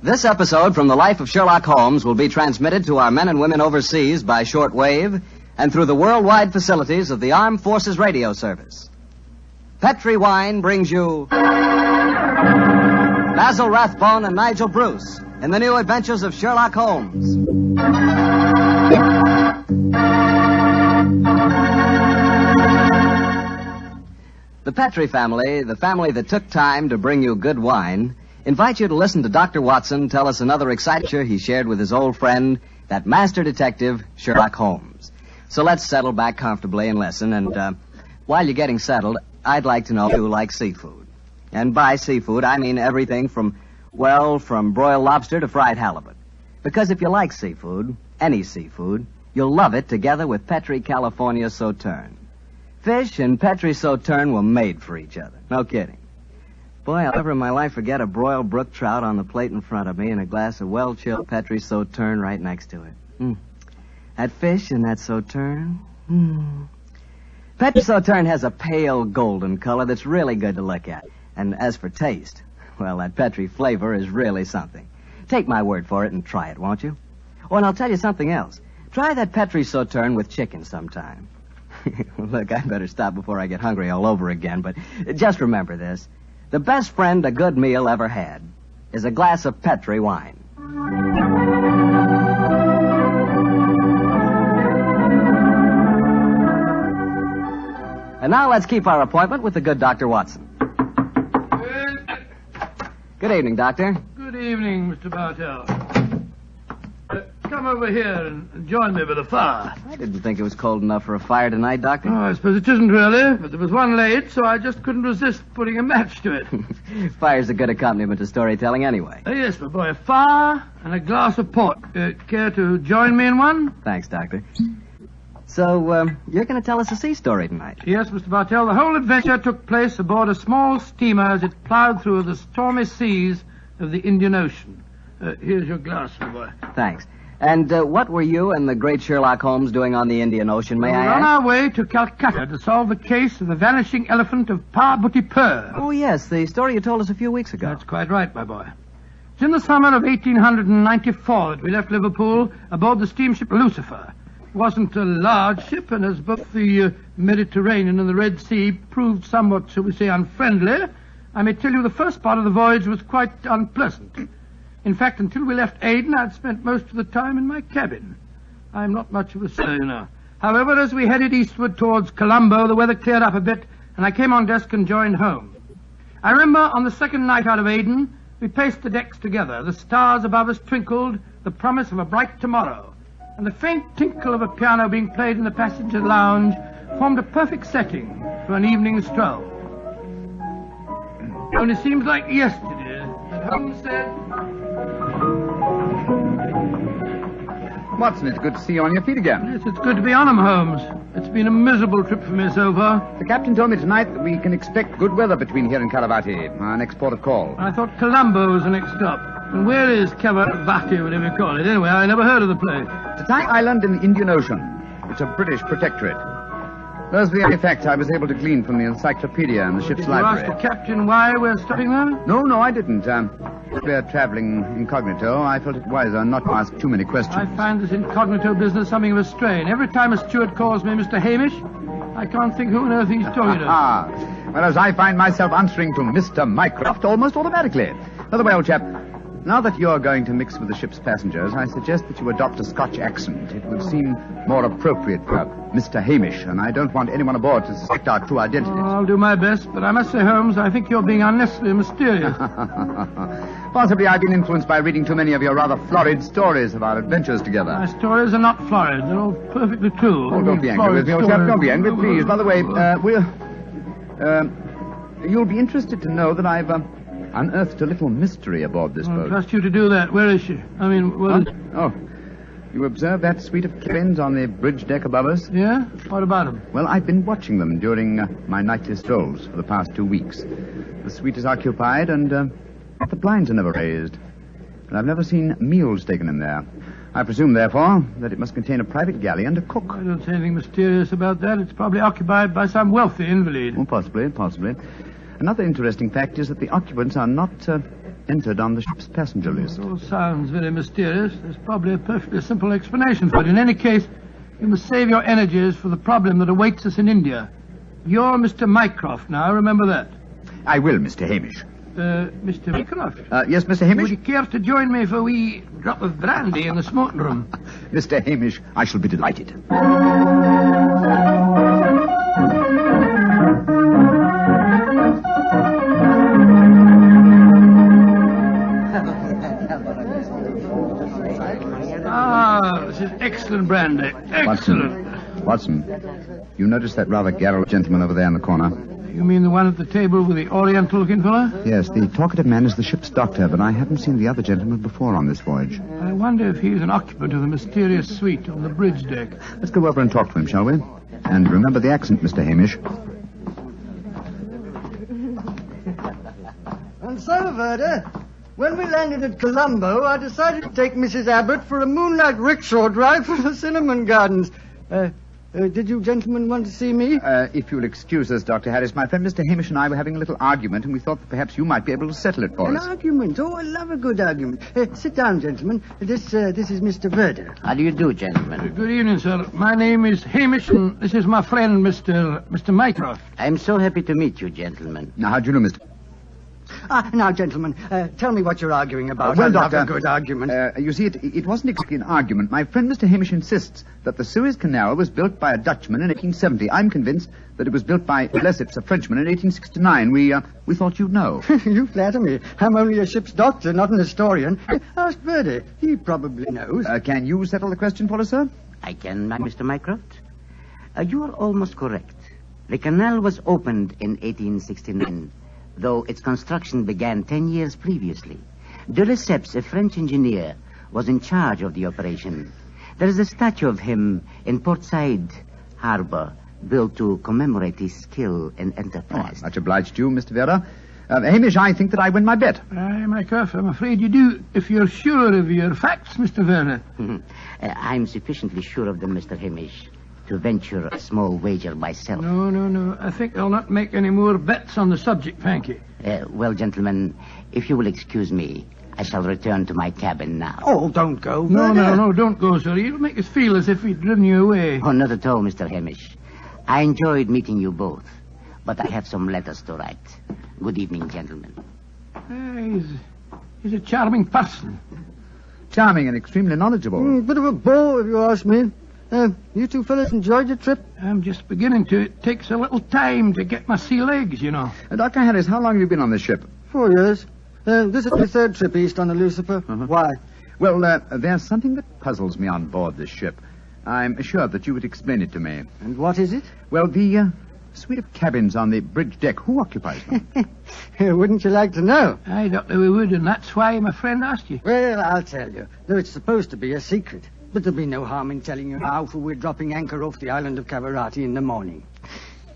This episode from the life of Sherlock Holmes will be transmitted to our men and women overseas by shortwave and through the worldwide facilities of the Armed Forces Radio Service. Petri Wine brings you Basil Rathbone and Nigel Bruce in the new adventures of Sherlock Holmes. The Petri family, the family that took time to bring you good wine, invite you to listen to Dr. Watson tell us another exciting adventure he shared with his old friend, that master detective, Sherlock Holmes. So let's settle back comfortably and listen, and while you're getting settled, I'd like to know if you like seafood. And by seafood, I mean everything from broiled lobster to fried halibut. Because if you like seafood, any seafood, you'll love it together with Petri California Sauterne. Fish and Petri Sauterne were made for each other. No kidding. Boy, I'll never in my life forget a broiled brook trout on the plate in front of me and a glass of well-chilled Petri Sauterne right next to it. That fish and that Sauterne. Petri Sauterne has a pale golden color that's really good to look at. And as for taste, well, that Petri flavor is really something. Take my word for it and try it, won't you? Oh, and I'll tell you something else. Try that Petri Sauterne with chicken sometime. Look, I better stop before I get hungry all over again, but just remember this. The best friend a good meal ever had is a glass of Petri wine. And now let's keep our appointment with the good Dr. Watson. Good evening, Doctor. Good evening, Mr. Bartell. Come over here and join me by the fire. I didn't think it was cold enough for a fire tonight, Doctor. Oh, I suppose it isn't really, but there was one late, so I just couldn't resist putting a match to it. Fire's a good accompaniment to storytelling anyway. Yes, my boy, a fire and a glass of port. Care to join me in one? Thanks, Doctor. So, you're going to tell us a sea story tonight? Yes, Mr. Bartell. The whole adventure took place aboard a small steamer as it plowed through the stormy seas of the Indian Ocean. Here's your glass, my boy. Thanks. And what were you and the great Sherlock Holmes doing on the Indian Ocean, may I ask? We're on our way to Calcutta to solve the case of the vanishing elephant of Parbhuti-Pur. Oh, yes, the story you told us a few weeks ago. That's quite right, my boy. It's in the summer of 1894 that we left Liverpool aboard the steamship Lucifer. It wasn't a large ship, and as both the Mediterranean and the Red Sea proved somewhat, shall we say, unfriendly, I may tell you the first part of the voyage was quite unpleasant. In fact, until we left Aden, I'd spent most of the time in my cabin. I'm not much of a sailor, you know. However, as we headed eastward towards Colombo, the weather cleared up a bit, and I came on deck and joined home. I remember on the second night out of Aden, we paced the decks together. The stars above us twinkled, the promise of a bright tomorrow. And the faint tinkle of a piano being played in the passenger lounge formed a perfect setting for an evening stroll. It only seems like yesterday that Holmes said... Watson, it's good to see you on your feet again. Yes, it's good to be on 'em, Holmes. It's been a miserable trip for me so far. The captain told me tonight that we can expect good weather between here and Caravati, our next port of call. I thought Colombo was the next stop. And where is Caravati, whatever you call it? Anyway, I never heard of the place. It's a tiny island in the Indian Ocean. It's a British protectorate. Those are the only facts I was able to glean from the encyclopedia and the ship's library. Did you ask the captain why we're stopping there? No, I didn't. We're traveling incognito. I felt it wiser not to ask too many questions. I find this incognito business something of a strain. Every time a steward calls me Mr. Hamish, I can't think who on earth he's talking to. Whereas I find myself answering to Mr. Mycroft almost automatically. By the way, old chap, now that you're going to mix with the ship's passengers, I suggest that you adopt a Scotch accent. It would seem more appropriate for Mr. Hamish, and I don't want anyone aboard to suspect our true identities. Oh, I'll do my best, but I must say, Holmes, I think you're being unnecessarily mysterious. Possibly I've been influenced by reading too many of your rather florid stories of our adventures together. My stories are not florid. They're all perfectly true. Oh, don't be angry with me, old chap. Don't be angry, please. By the way, you'll be interested to know that I've unearthed a little mystery aboard this boat. I trust you to do that. Where is she? I mean, well... Oh, you observe that suite of cabins on the bridge deck above us? Yeah? What about them? Well, I've been watching them during my nightly strolls for the past 2 weeks. The suite is occupied and the blinds are never raised. But I've never seen meals taken in there. I presume, therefore, that it must contain a private galley and a cook. I don't see anything mysterious about that. It's probably occupied by some wealthy invalid. Oh, possibly. Another interesting fact is that the occupants are not entered on the ship's passenger list. It all sounds very mysterious. There's probably a perfectly simple explanation for it. In any case, you must save your energies for the problem that awaits us in India. You're Mr. Mycroft now, remember that. I will, Mr. Hamish. Mr. Mycroft? Yes, Mr. Hamish? Would you care to join me for a wee drop of brandy in the smoking room? Mr. Hamish, I shall be delighted. This is excellent brandy. Excellent. Watson, you notice that rather garrulous gentleman over there in the corner? You mean the one at the table with the oriental-looking fellow? Yes, the talkative man is the ship's doctor, but I haven't seen the other gentleman before on this voyage. I wonder if he's an occupant of the mysterious suite on the bridge deck. Let's go over and talk to him, shall we? And remember the accent, Mr. Hamish. And so, Verda, when we landed at Colombo, I decided to take Mrs. Abbott for a moonlight rickshaw drive through the cinnamon gardens. Did you gentlemen want to see me? If you'll excuse us, Dr. Harris, my friend Mr. Hamish and I were having a little argument, and we thought that perhaps you might be able to settle it for An us. argument? Oh, I love a good argument. Sit down, gentlemen. This is Mr. Verda. How do you do, gentlemen? Good evening, sir. My name is Hamish, and this is my friend, Mr. Mycroft. I'm so happy to meet you, gentlemen. Now, how do you know, Mr. Now, gentlemen, tell me what you're arguing about. Well, I love Doctor, a good argument. You see, it wasn't exactly an argument. My friend Mr. Hamish insists that the Suez Canal was built by a Dutchman in 1870. I'm convinced that it was built by Lesseps, a Frenchman, in 1869. We thought you'd know. You flatter me. I'm only a ship's doctor, not an historian. Ask Verdi. He probably knows. Can you settle the question for us, sir? I can, Mr. Mycroft. You are almost correct. The canal was opened in 1869. Though its construction began 10 years previously. De Lesseps, a French engineer, was in charge of the operation. There is a statue of him in Port Said Harbor, built to commemorate his skill and enterprise. Much obliged to you, Mr. Vera. Hamish, I think that I win my bet. Aye, Mycroft, I'm afraid you do, if you're sure of your facts, Mr. Werner. I'm sufficiently sure of them, Mr. Hamish, to venture a small wager myself. No. I think I'll not make any more bets on the subject, thank you. Well, gentlemen, if you will excuse me, I shall return to my cabin now. Oh, don't go. No, don't go, sir. You'll make us feel as if we'd driven you away. Oh, not at all, Mr. Hamish. I enjoyed meeting you both, but I have some letters to write. Good evening, gentlemen. He's a charming person. Charming and extremely knowledgeable. Bit of a bore, if you ask me. You two fellas enjoyed your trip? I'm just beginning to. It takes a little time to get my sea legs, you know. Dr. Harris, how long have you been on this ship? 4 years. This is the third trip east on the Lucifer. Uh-huh. Why? Well, there's something that puzzles me on board this ship. I'm assured that you would explain it to me. And what is it? Well, the suite of cabins on the bridge deck, who occupies them? Wouldn't you like to know? Aye, Doctor, we would, and that's why my friend asked you. Well, I'll tell you. Though it's supposed to be a secret. But there'll be no harm in telling you how, for we're dropping anchor off the island of Cavarati in the morning.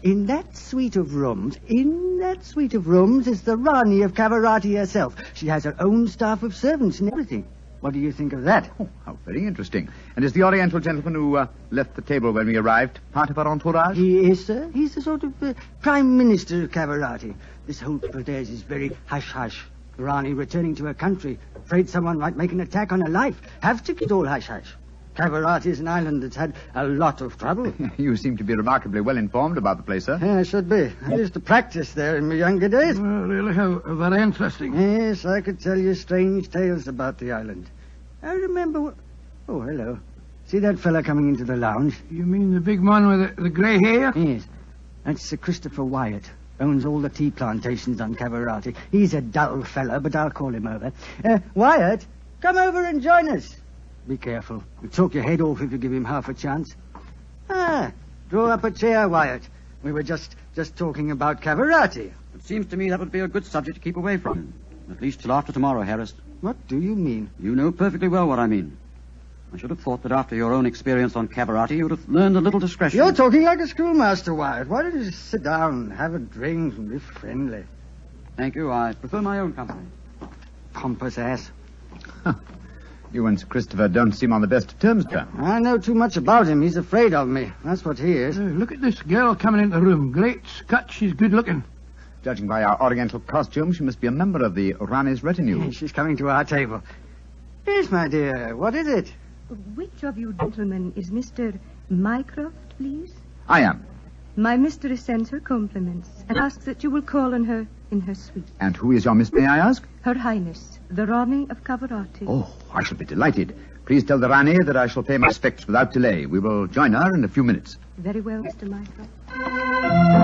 In that suite of rooms is the Rani of Cavarati herself. She has her own staff of servants and everything. What do you think of that? Oh, how very interesting. And is the Oriental gentleman who left the table when we arrived part of our entourage? He is, sir. He's the sort of Prime Minister of Cavarati. This whole trip of theirs is very hush-hush. The Rani returning to her country, afraid someone might make an attack on her life. Have to keep it all hush-hush. Cavarati is an island that's had a lot of trouble. You seem to be remarkably well informed about the place, sir. Yeah, I should be. I used to practice there in my younger days. Well, really, how very interesting. Yes, I could tell you strange tales about the island. I remember... Oh, hello. See that fella coming into the lounge? You mean the big man with the grey hair? Yes. That's Sir Christopher Wyatt. Owns all the tea plantations on Cavarati. He's a dull fella, but I'll call him over. Wyatt, come over and join us. Be careful. He'll talk your head off if you give him half a chance. Draw up a chair, Wyatt. We were just talking about Cavarati. It seems to me that would be a good subject to keep away from. At least till after tomorrow, Harris. What do you mean? You know perfectly well what I mean. I should have thought that after your own experience on Cavarati, you would have learned a little discretion. You're talking like a schoolmaster, Wyatt. Why don't you just sit down, have a drink, and be friendly? Thank you. I prefer my own company. Pompous ass. You and Sir Christopher don't seem on the best of terms, sir. I know too much about him. He's afraid of me. That's what he is. Look at this girl coming into the room. Great Scott, she's good looking. Judging by our oriental costume, she must be a member of the Rani's retinue. She's coming to our table. Yes, my dear. What is it? Which of you gentlemen is Mr. Mycroft, please? I am. My mistress sends her compliments and asks that you will call on her in her suite. And who is your miss, may I ask? Her Highness, the Rani of Cavarati. Oh, I shall be delighted. Please tell the Rani that I shall pay my respects without delay. We will join her in a few minutes. Very well, Mr. Mycroft.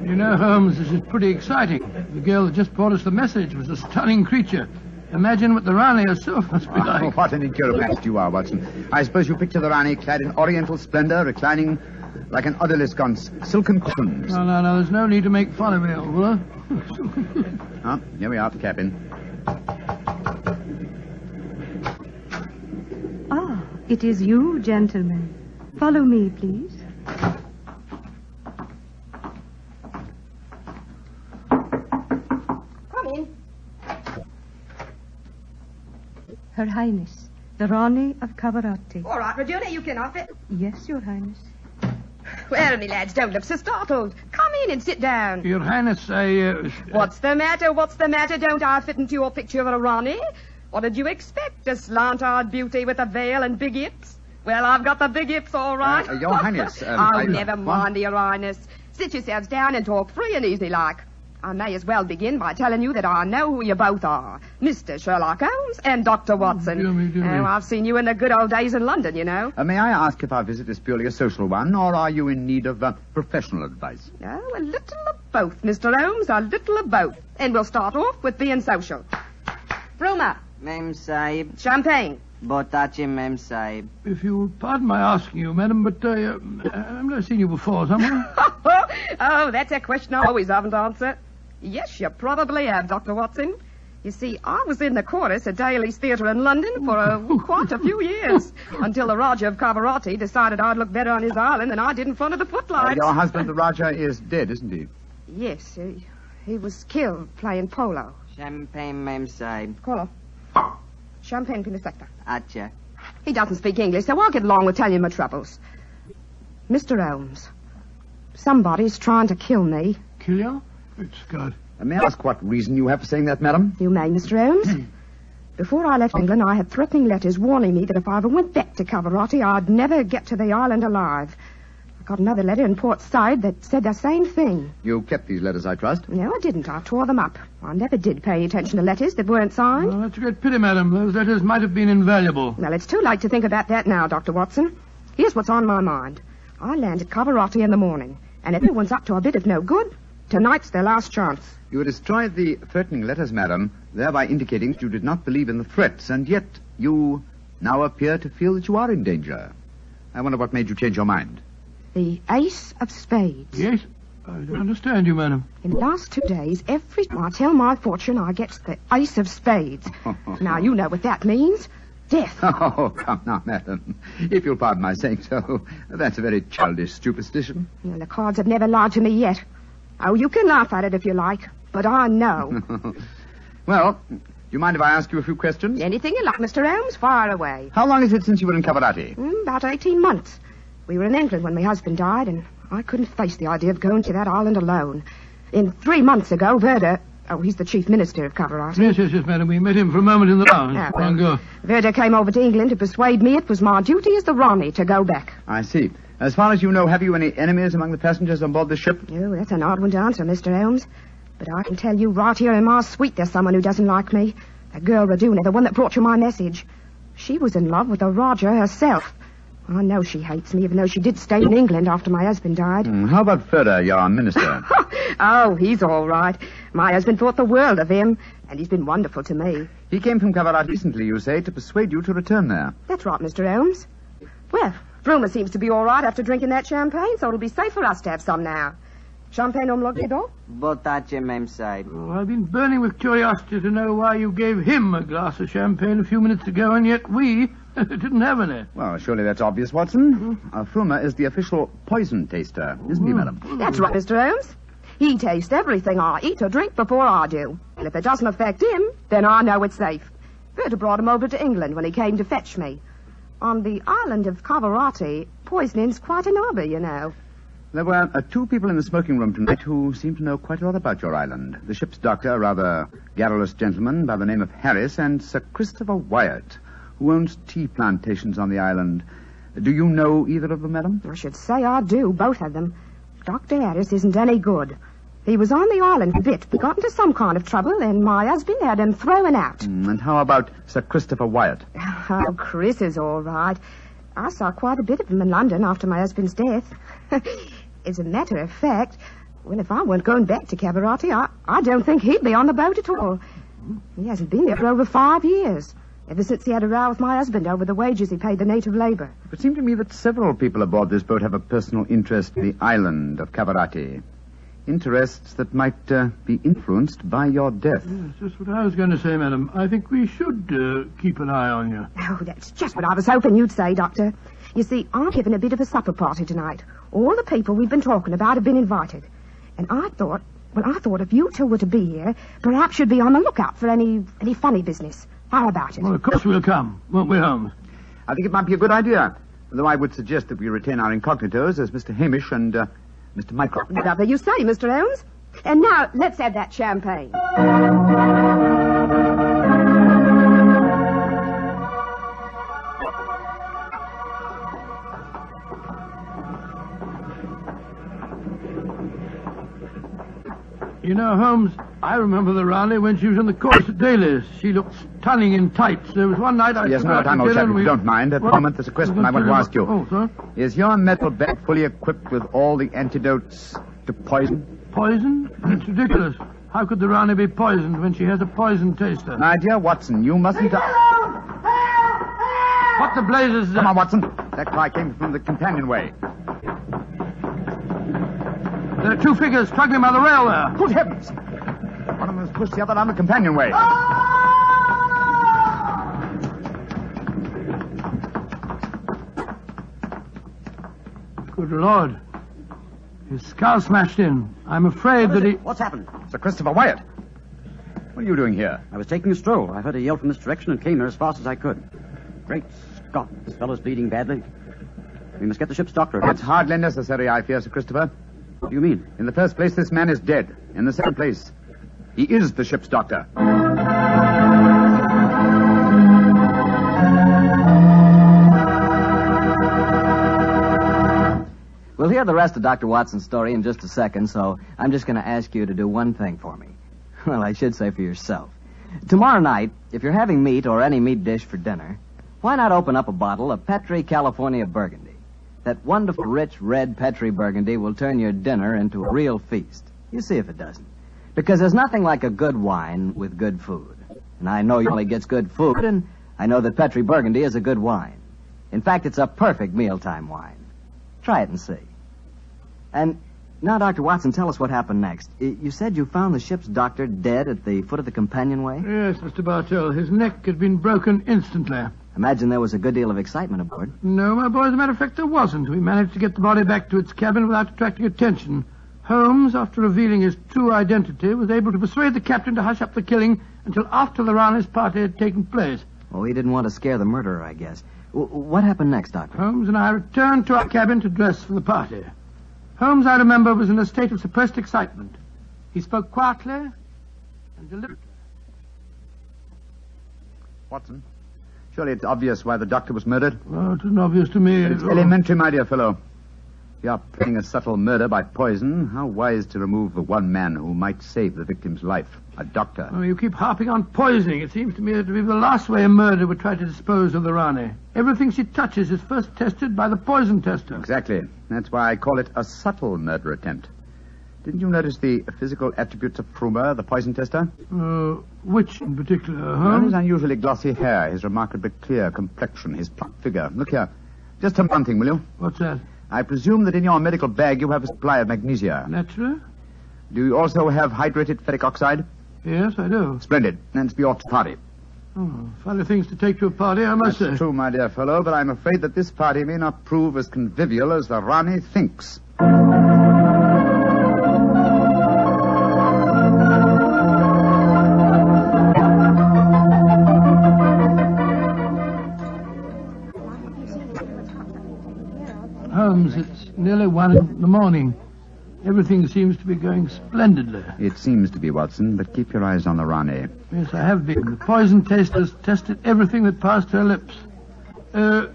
You know, Holmes, this is pretty exciting. The girl that just brought us the message was a stunning creature. Imagine what the Rani herself must be Oh, like. what an incurable you are, Watson. I suppose you picture the Rani clad in oriental splendor, reclining like an odalisque on silken cushions. No, there's no need to make fun of me, old fellow. Ah, here we are at the cabin. Ah, it is you, gentlemen. Follow me, please. Come in. Her Highness, the Rani of Cavarati. All right, Regina, you can off it. Yes, Your Highness. Well, me lads, don't look so startled. Come in and sit down. Your Highness, What's the matter? What's the matter? Don't I fit into your picture of a Rani? What did you expect? A slant-eyed beauty with a veil and big hips? Well, I've got the big hips, all right. Your Highness. Never mind, Your Highness. Sit yourselves down and talk free and easy like. I may as well begin by telling you that I know who you both are. Mr. Sherlock Holmes and Dr. Watson. Dear me. Oh, I've seen you in the good old days in London, you know. May I ask if our visit is purely a social one, or are you in need of professional advice? Oh, a little of both, Mr. Holmes, a little of both. And we'll start off with being social. Roma, Mem Sahib. champagne. Botachi Mem Sahib. if you pardon my asking you, madam, but I've never seen you before, somewhere. Oh, that's a question I always haven't answered. Yes, you probably have, Dr. Watson. You see, I was in the chorus at Daly's Theatre in London for quite a few years, until the Raja of Cavarati decided I'd look better on his island than I did in front of the footlights. Your husband, the Raja, is dead, isn't he? Yes, he was killed playing polo. Champagne Mem Sahib. Colo. Champagne Pinisector. Acha. He doesn't speak English, so I'll get along with telling you my troubles. Mr. Holmes, somebody's trying to kill me. Kill you? Good Scott. May I ask what reason you have for saying that, madam? You may, Mr. Holmes. Before I left England, I had threatening letters warning me that if I ever went back to Cavarati, I'd never get to the island alive. I got another letter in Port Said that said the same thing. You kept these letters, I trust. No, I didn't. I tore them up. I never did pay any attention to letters that weren't signed. Oh, that's a great pity, madam. Those letters might have been invaluable. Well, it's too late to think about that now, Dr. Watson. Here's what's on my mind. I land at Cavarati in the morning, and if everyone's up to a bit of no good, tonight's their last chance. You destroyed the threatening letters, madam, thereby indicating that you did not believe in the threats, and yet you now appear to feel that you are in danger. I wonder what made you change your mind. The Ace of Spades. Yes? I don't understand you, madam. In the last 2 days, every time I tell my fortune, I get the Ace of Spades. Now, you know what that means. Death. Oh, come now, madam. If you'll pardon my saying so, that's a very childish superstition. Well, the cards have never lied to me yet. Oh, you can laugh at it if you like, but I know. Well, do you mind if I ask you a few questions? Anything you like, Mr. Holmes, fire away. How long is it since you were in Cavarati? About 18 months. We were in England when my husband died, and I couldn't face the idea of going to that island alone. Then 3 months ago, Verda... Oh, he's the chief minister of Cavarati. Yes, madam. We met him for a moment in the lounge. Ah, Long ago. Verda came over to England to persuade me it was my duty as the Rani to go back. I see. As far as you know, have you any enemies among the passengers on board the ship? Oh, that's an odd one to answer, Mr. Holmes. But I can tell you right here in my suite there's someone who doesn't like me. That girl Raduna, the one that brought you my message. She was in love with the Raja herself. I know she hates me, even though she did stay in England after my husband died. How about Ferda, your minister? Oh, he's all right. My husband thought the world of him, and he's been wonderful to me. He came from Cavarati recently, you say, to persuade you to return there. That's right, Mr. Holmes. Well, Bruma seems to be all right after drinking that champagne, so it'll be safe for us to have some now. Champagne omlogido? Botachi Mem Sahib. Oh, I've been burning with curiosity to know why you gave him a glass of champagne a few minutes ago, and yet we didn't have any. Well, surely that's obvious, Watson. Fruma is the official poison taster, isn't he, madam? That's right, Mr. Holmes. He tastes everything I eat or drink before I do. And if it doesn't affect him, then I know it's safe. Berta brought him over to England when he came to fetch me. On the island of Cavarati, poisoning's quite an hobby, you know. There were two people in the smoking room tonight who seemed to know quite a lot about your island. The ship's doctor, a rather garrulous gentleman by the name of Harris, and Sir Christopher Wyatt, who owns tea plantations on the island. Do you know either of them, madam? I should say I do, both of them. Dr. Harris isn't any good. He was on the island a bit, but got into some kind of trouble, and my husband had him thrown out. And how about Sir Christopher Wyatt? Oh, Chris is all right. I saw quite a bit of him in London after my husband's death. As a matter of fact, well, if I weren't going back to Cavarati, I don't think he'd be on the boat at all. He hasn't been there for over 5 years, ever since he had a row with my husband over the wages he paid the native labor. It seemed to me that several people aboard this boat have a personal interest in the island of Cavarati. Interests that might be influenced by your death. Yes, just what I was going to say, madam. I think we should keep an eye on you. Oh, that's just what I was hoping you'd say, Doctor. You see, I'm giving a bit of a supper party tonight. All the people we've been talking about have been invited. And I thought if you two were to be here, perhaps you'd be on the lookout for any funny business. How about it? Well, of course we'll come, won't we, Holmes? I think it might be a good idea, though I would suggest that we retain our incognitos as Mr. Hamish and Mr. Mycroft. Whatever you say, Mr. Holmes. And now, let's have that champagne. You know, Holmes, I remember the Raleigh when she was in the chorus at Daly's. She looked stunning in tights. There was one night I... Yes, no time, old chap, if you don't mind. At the moment, there's a question I want to ask you. Oh, sir? Is your metal bag fully equipped with all the antidotes to poison? Poison? It's ridiculous. How could the Raleigh be poisoned when she has a poison taster? My dear Watson, you mustn't... What the blazes is that? Come on, Watson. That cry came from the companionway. There are two figures struggling by the rail there. Good heavens! One of them has pushed the other down the companionway. Good Lord. His skull smashed in. I'm afraid that he... What's happened? Sir Christopher Wyatt. What are you doing here? I was taking a stroll. I heard a yell from this direction and came here as fast as I could. Great Scott, this fellow's bleeding badly. We must get the ship's doctor. It's hardly necessary, I fear, Sir Christopher. What do you mean? In the first place, this man is dead. In the second place, he is the ship's doctor. We'll hear the rest of Dr. Watson's story in just a second, so I'm just going to ask you to do one thing for me. Well, I should say for yourself. Tomorrow night, if you're having meat or any meat dish for dinner, why not open up a bottle of Petri California Burgundy? That wonderful, rich, red Petri Burgundy will turn your dinner into a real feast. You see if it doesn't. Because there's nothing like a good wine with good food. And I know you only gets good food, and I know that Petri Burgundy is a good wine. In fact, it's a perfect mealtime wine. Try it and see. And now, Dr. Watson, tell us what happened next. You said you found the ship's doctor dead at the foot of the companionway? Yes, Mr. Bartell. His neck had been broken instantly. Imagine there was a good deal of excitement aboard. No, my boy, as a matter of fact, there wasn't. We managed to get the body back to its cabin without attracting attention. Holmes, after revealing his true identity, was able to persuade the captain to hush up the killing until after the Raleigh's party had taken place. Oh, he didn't want to scare the murderer, I guess. What happened next, Doctor? Holmes and I returned to our cabin to dress for the party. Holmes, I remember, was in a state of suppressed excitement. He spoke quietly and deliberately. Watson, surely it's obvious why the doctor was murdered. Oh, it isn't obvious to me. It's elementary, my dear fellow. If you are planning a subtle murder by poison, how wise to remove the one man who might save the victim's life, a doctor. Oh, you keep harping on poisoning. It seems to me that to be the last way a murderer would try to dispose of the Rani. Everything she touches is first tested by the poison tester. Exactly. That's why I call it a subtle murder attempt. Didn't you notice the physical attributes of Frumer, the poison tester? Which in particular, Well, Holmes? his unusually glossy hair, his remarkably clear complexion, his plump figure. Look here. Just one thing, will you? What's that? I presume that in your medical bag you have a supply of magnesia. Naturally? Do you also have hydrated ferric oxide? Yes, I do. Splendid. Then it's for your party. Oh, funny things to take to a party, I must say. That's true, my dear fellow, but I'm afraid that this party may not prove as convivial as the Rani thinks. Holmes, it's nearly 1 in the morning. Everything seems to be going splendidly. It seems to be, Watson, but keep your eyes on the Rani. Yes, I have been. The poison testers tested everything that passed her lips.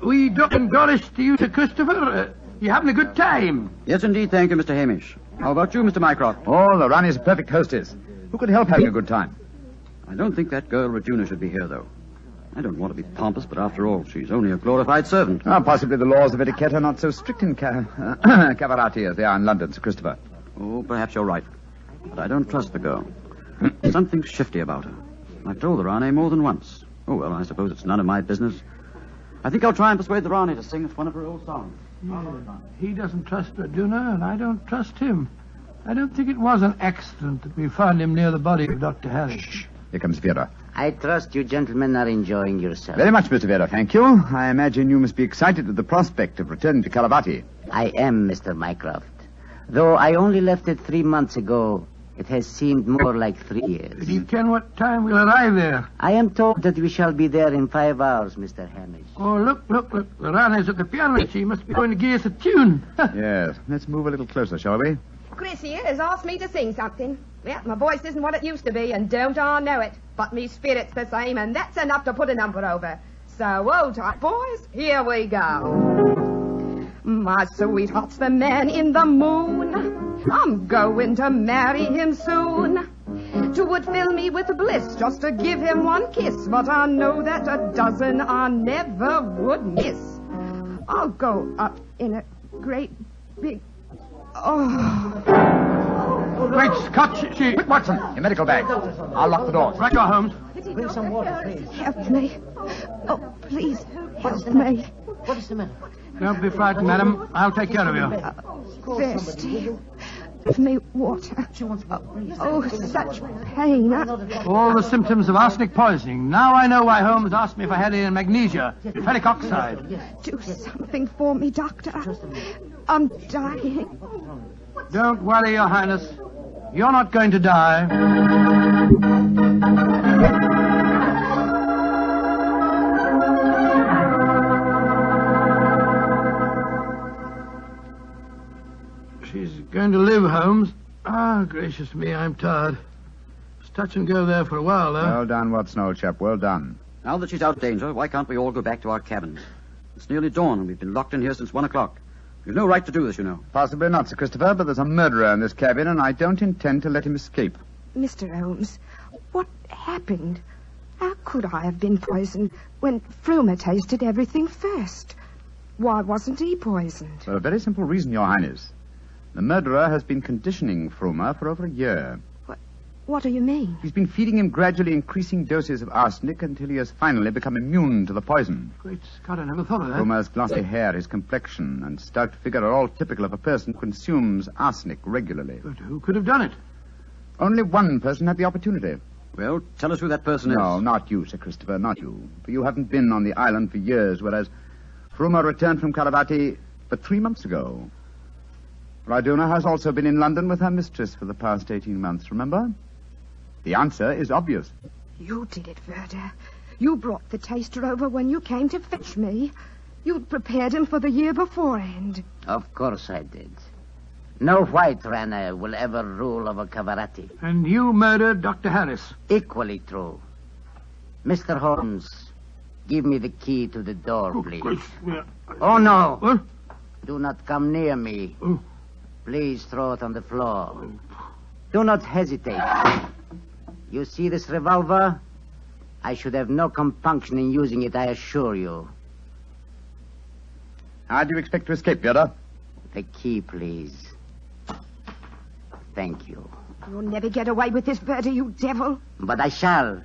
We dropping Gorish to you, Sir Christopher? You having a good time? Yes, indeed, thank you, Mr. Hamish. How about you, Mr. Mycroft? Oh, the Rani's a perfect hostess. Who could help having a good time? I don't think that girl Regina should be here, though. I don't want to be pompous, but after all, she's only a glorified servant. Possibly the laws of etiquette are not so strict in Cavarati as they are in London, Sir Christopher. Oh, perhaps you're right. But I don't trust the girl. Something shifty about her. I've told the Rani more than once. Oh, well, I suppose it's none of my business. I think I'll try and persuade the Rani to sing us one of her old songs. He doesn't trust Regina, and I don't trust him. I don't think it was an accident that we found him near the body of Dr. Harris. Shh. Here comes Vera. I trust you gentlemen are enjoying yourselves. Very much, Mr. Vera, thank you. I imagine you must be excited at the prospect of returning to Caravati. I am, Mr. Mycroft. Though I only left it 3 months ago, it has seemed more like 3 years. Do you ken what time we'll arrive there? I am told that we shall be there in 5 hours, Mr. Hamish. Oh, look. The Rani's at the piano. She must be going to give us a tune. Yes. Let's move a little closer, shall we? Chris here has asked me to sing something. Well, my voice isn't what it used to be, and don't I know it. But me spirit's the same, and that's enough to put a number over. So, hold tight, boys. Here we go. My sweetheart's the man in the moon. I'm going to marry him soon. 'Twould fill me with bliss just to give him one kiss, but I know that a dozen I never would miss. I'll go up in a great big... Great Scotch, she... Quick, Watson, your medical bag. I'll lock the doors. Right, you are, Holmes. Bring some water, please. Help me. Oh, please, help me. What is the matter? Don't be frightened, madam. I'll take care of you. Thirsty. Give me water. Oh, such pain. All the symptoms of arsenic poisoning. Now I know why Holmes asked me if I had any magnesia. Ferric oxide. Do something for me, Doctor. I'm dying. Don't worry, Your Highness. You're not going to die. She's going to live, Holmes. Ah, gracious me, I'm tired. It's touch and go there for a while, though. Well done, Watson, old chap. Well done. Now that she's out of danger, why can't we all go back to our cabins? It's nearly dawn, and we've been locked in here since 1 o'clock. We've no right to do this, you know. Possibly not, Sir Christopher, but there's a murderer in this cabin, and I don't intend to let him escape. Mr. Holmes, what happened? How could I have been poisoned when Frumer tasted everything first? Why wasn't he poisoned? For a very simple reason, Your Highness. The murderer has been conditioning Frumer for over a year. What do you mean? He's been feeding him gradually increasing doses of arsenic until he has finally become immune to the poison. Great Scott, I never thought of that. Frumer's glossy hair, his complexion, and stout figure are all typical of a person who consumes arsenic regularly. But who could have done it? Only one person had the opportunity. Well, tell us who that person is. No, not you, Sir Christopher, not you. For you haven't been on the island for years, whereas Frumer returned from Caravati but 3 months ago. Raduna has also been in London with her mistress for the past 18 months, remember? The answer is obvious. You did it, Verda. You brought the taster over when you came to fetch me. You'd prepared him for the year beforehand. Of course I did. No white Rana will ever rule over Cavarati. And you murdered Dr. Harris. Equally true. Mr. Holmes, give me the key to the door, please. Oh, no. What? Do not come near me. Oh. Please throw it on the floor. Do not hesitate. You see this revolver? I should have no compunction in using it, I assure you. How do you expect to escape, Vera? The key, please. Thank you. You'll never get away with this, Verda, you devil. But I shall.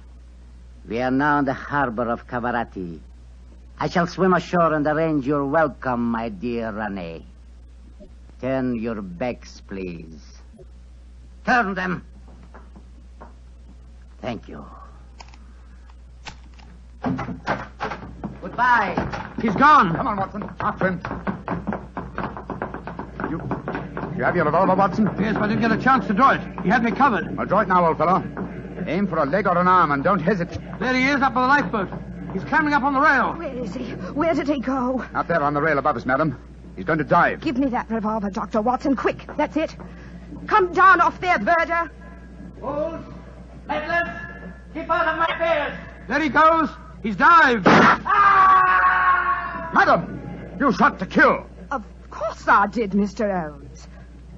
We are now in the harbor of Cavarati. I shall swim ashore and arrange your welcome, my dear Rane. Turn your backs, please. Turn them. Thank you. Goodbye. He's gone. Come on, Watson. After him. You have your revolver, Watson? Yes, but I didn't get a chance to draw it. He had me covered. Well, draw it now, old fellow. Aim for a leg or an arm and don't hesitate. There he is, up on the lifeboat. He's climbing up on the rail. Where is he? Where did he go? Out there on the rail above us, madam. He's going to dive. Give me that revolver, Dr. Watson. Quick. That's it. Come down off there, birder. Hold. Atlas, keep out of my bears. There he goes. He's dived. Madam, you shot to kill. Of course I did, Mr. Holmes.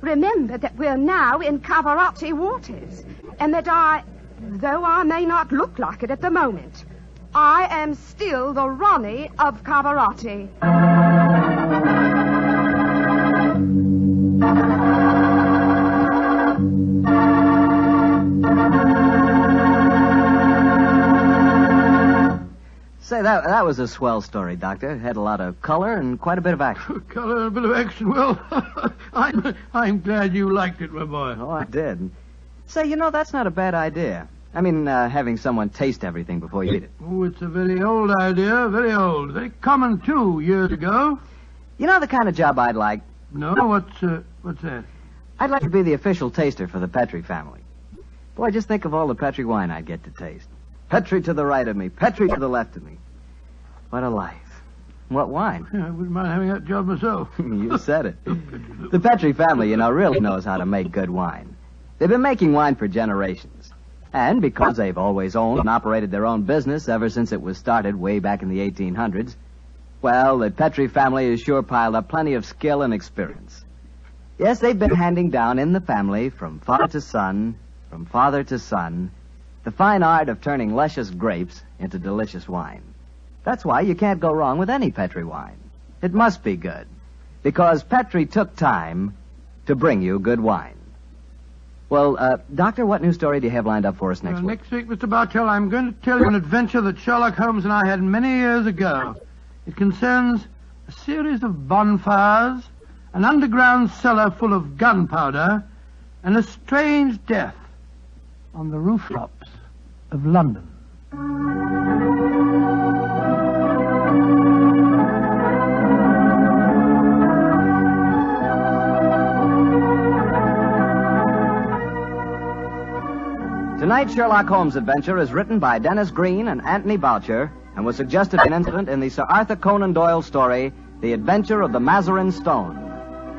Remember that we're now in Cavarati waters, and that though I may not look like it at the moment, I am still the Ronnie of Cavarati. Say, that was a swell story, Doctor. It had a lot of color and quite a bit of action. Color and a bit of action. Well, I'm glad you liked it, my boy. Oh, I did. Say, that's not a bad idea. I mean, having someone taste everything before you eat it. Oh, it's a very old idea, very old. Very common, too, years ago. You know the kind of job I'd like? No, what's that? I'd like to be the official taster for the Petrie family. Boy, just think of all the Petrie wine I'd get to taste. Petrie to the right of me, Petrie to the left of me. What a life. What wine? Yeah, I wouldn't mind having that job myself. You said it. The Petrie family, really knows how to make good wine. They've been making wine for generations. And because they've always owned and operated their own business ever since it was started way back in the 1800s, well, the Petrie family has sure piled up plenty of skill and experience. Yes, they've been handing down in the family from father to son, the fine art of turning luscious grapes into delicious wine. That's why you can't go wrong with any Petrie wine. It must be good, because Petrie took time to bring you good wine. Well, Doctor, what new story do you have lined up for us next week? Next week, Mr. Bartell, I'm going to tell you an adventure that Sherlock Holmes and I had many years ago. It concerns a series of bonfires, an underground cellar full of gunpowder, and a strange death on the rooftops of London. Tonight's Sherlock Holmes adventure is written by Dennis Green and Anthony Boucher and was suggested an incident in the Sir Arthur Conan Doyle story, The Adventure of the Mazarin Stone.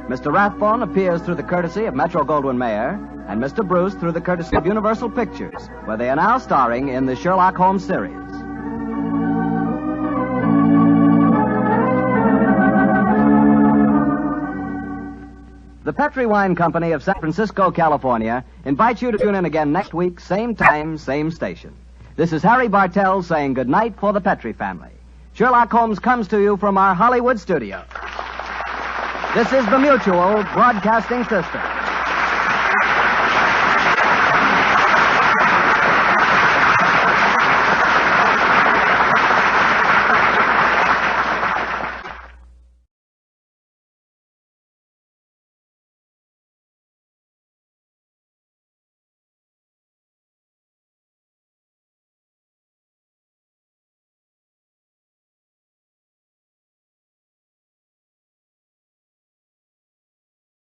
Mr. Rathbone appears through the courtesy of Metro-Goldwyn-Mayer, and Mr. Bruce through the courtesy of Universal Pictures, where they are now starring in the Sherlock Holmes series. The Petrie Wine Company of San Francisco, California, invites you to tune in again next week, same time, same station. This is Harry Bartell saying goodnight for the Petrie family. Sherlock Holmes comes to you from our Hollywood studio. This is the Mutual Broadcasting System.